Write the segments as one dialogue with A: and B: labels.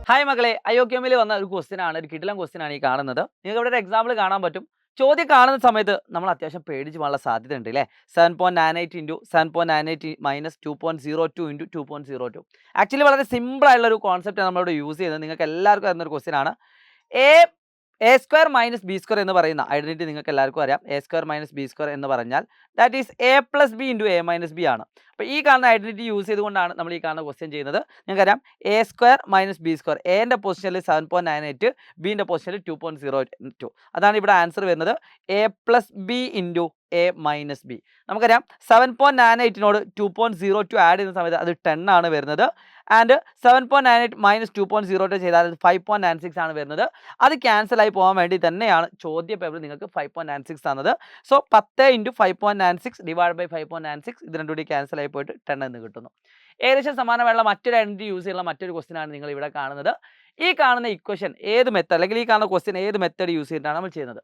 A: Hi മക്കളെ, IOQM വന്ന ഒരു ക്വസ്റ്റ്യൻ ആണ്, ഒരു കിടിലൻ ക്വസ്റ്റ്യൻ ആണ് ഈ കാണുന്നത്. നിങ്ങൾക്ക് ഇവിടെ ഒരു എക്സാമ്പിൾ കാണാൻ പറ്റും. ചോദ്യം കാണുന്ന സമയത്ത് നമ്മൾ അത്യാവശ്യം പേടിച്ച് പോകാനുള്ള സാധ്യത ഉണ്ട് അല്ലേ? 7.98 ഇൻറ്റു 7.98 മൈനസ് 2.02 ഇൻറ്റു 2.02. ആക്ച്വലി വളരെ സിമ്പിൾ ആയിട്ടുള്ള ഒരു കോൺസെപ്റ്റ് നമ്മളിവിടെ യൂസ് ചെയ്യുന്നത്. നിങ്ങൾക്ക് എല്ലാവർക്കും അറിയുന്ന ഒരു ക്വസ്റ്റ്യൻ ആണ്. A square minus B square എന്ന് പറയുന്ന ഐഡന്റിറ്റി നിങ്ങൾക്ക് എല്ലാവർക്കും അറിയാം. A square minus B square എന്ന് പറഞ്ഞാൽ that is A plus B into A minus B ആണ്. അപ്പോൾ ഈ കാണുന്ന ഐഡന്റിറ്റി യൂസ് ചെയ്തുകൊണ്ടാണ് നമ്മൾ ഈ കാണുന്ന ക്വസ്റ്റ്യൻ ചെയ്യുന്നത്. നിങ്ങൾക്കറിയാം A square minus B square, എൻ്റെ പൊസിഷനിൽ 7.98, ബിൻ്റെ പൊസിഷനിൽ 2.02. അതാണ് ഇവിടെ ആൻസർ വരുന്നത്. A plus B into A minus B. നമുക്കറിയാം 7.98നോട് 2.02 ആഡ് ചെയ്യുന്ന സമയത്ത് അത് 10 ആണ് വരുന്നത്. ആൻഡ് 7.98 മൈനസ് 2.02 ചെയ്താൽ 5.96 ആണ് വരുന്നത്. അത് ക്യാൻസൽ ആയി പോകാൻ വേണ്ടി തന്നെയാണ് ചോദ്യ പേപ്പർ നിങ്ങൾക്ക് 5.96 തന്നത്. സോ 10 ഇൻറ്റു 5.96 ഡിവൈഡ് ബൈ 5.96, ഇത് രണ്ടും കൂടി ക്യാൻസൽ ആയി പോയിട്ട് 10 എന്ന് കിട്ടുന്നു. ഏകദേശം സമാനമായുള്ള മറ്റൊരു ഐഡന്റിറ്റി യൂസ് ചെയ്യുന്ന മറ്റൊരു ക്വസ്റ്റ്യൻ ആണ് നിങ്ങൾ ഇവിടെ കാണുന്നത്. ഈ കാണുന്ന ഇക്വേഷൻ ഏത് മെത്തേഡ്, അല്ലെങ്കിൽ ഈ കാണുന്ന ക്വസ്റ്റ്യൻ ഏത് മെത്തേഡ് യൂസ് ചെയ്തിട്ടാണ് നമ്മൾ ചെയ്യുന്നത്?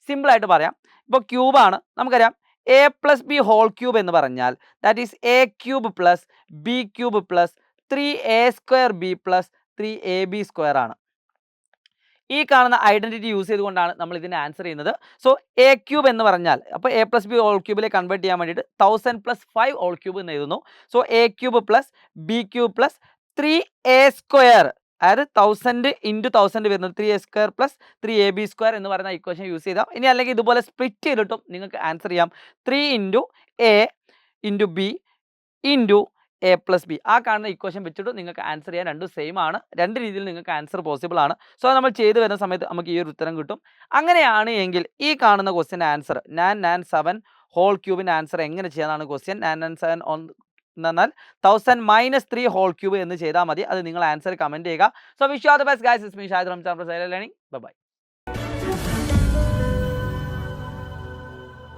A: സിമ്പിൾ ആയിട്ട് പറയാം. ഇപ്പോൾ ക്യൂബാണ്, നമുക്കറിയാം A plus B whole cube എന്ന് പറഞ്ഞാൽ that is A cube plus B cube plus 3a square B plus 3ab square ആണ്. ഈ കാണുന്ന ഐഡന്റിറ്റി യൂസ് ചെയ്തുകൊണ്ടാണ് നമ്മൾ ഇതിനെ ആൻസർ ചെയ്യുന്നത്. സോ എ ക്യൂബ് എന്ന് പറഞ്ഞാൽ, അപ്പോൾ എ പ്ലസ് ബി ഹോൾ ക്യൂബിലേക്ക് കൺവേർട്ട് ചെയ്യാൻ വേണ്ടിയിട്ട് 1000 പ്ലസ് 5 ഹോൾ ക്യൂബ് എന്ന് എഴുതുന്നു. So A cube plus B cube plus 3a square, അതായത് 1000 ഇൻറ്റു 1000 വരുന്നത് 3a square plus 3ab square എന്ന് പറയുന്ന ഇക്വേഷൻ യൂസ് ചെയ്താൽ, ഇനി അല്ലെങ്കിൽ ഇതുപോലെ സ്പ്ലിറ്റ് ചെയ്തിട്ടും നിങ്ങൾക്ക് ആൻസർ ചെയ്യാം. 3 into A into B into A plus B. ആ കാണുന്ന ഇക്വേഷൻ വെച്ചിട്ട് നിങ്ങൾക്ക് ആൻസർ ചെയ്യാൻ രണ്ടും സെയിം ആണ്. രണ്ട് രീതിയിൽ നിങ്ങൾക്ക് ആൻസർ പോസിബിൾ ആണ്. സോ നമ്മൾ ചെയ്തു വരുന്ന സമയത്ത് നമുക്ക് ഈ ഒരു ഉത്തരം കിട്ടും. അങ്ങനെയാണ് എങ്കിൽ ഈ കാണുന്ന ക്വസ്റ്റ്യൻ ആൻസർ 997 ഹോൾ ക്യൂബിൻ്റെ ആൻസർ എങ്ങനെ ചെയ്യാനാണ് ക്വസ്റ്റ്യൻ. 997 എന്നാൽ 1000 മൈനസ് 3 ഹോൾ ക്യൂബ് എന്ന് ചെയ്താൽ മതി. അത് നിങ്ങൾ ആൻസർ കമൻറ്റ് ചെയ്യുക. So wish you all the best guys. It's me Shahid Ramzan from silent learning. By.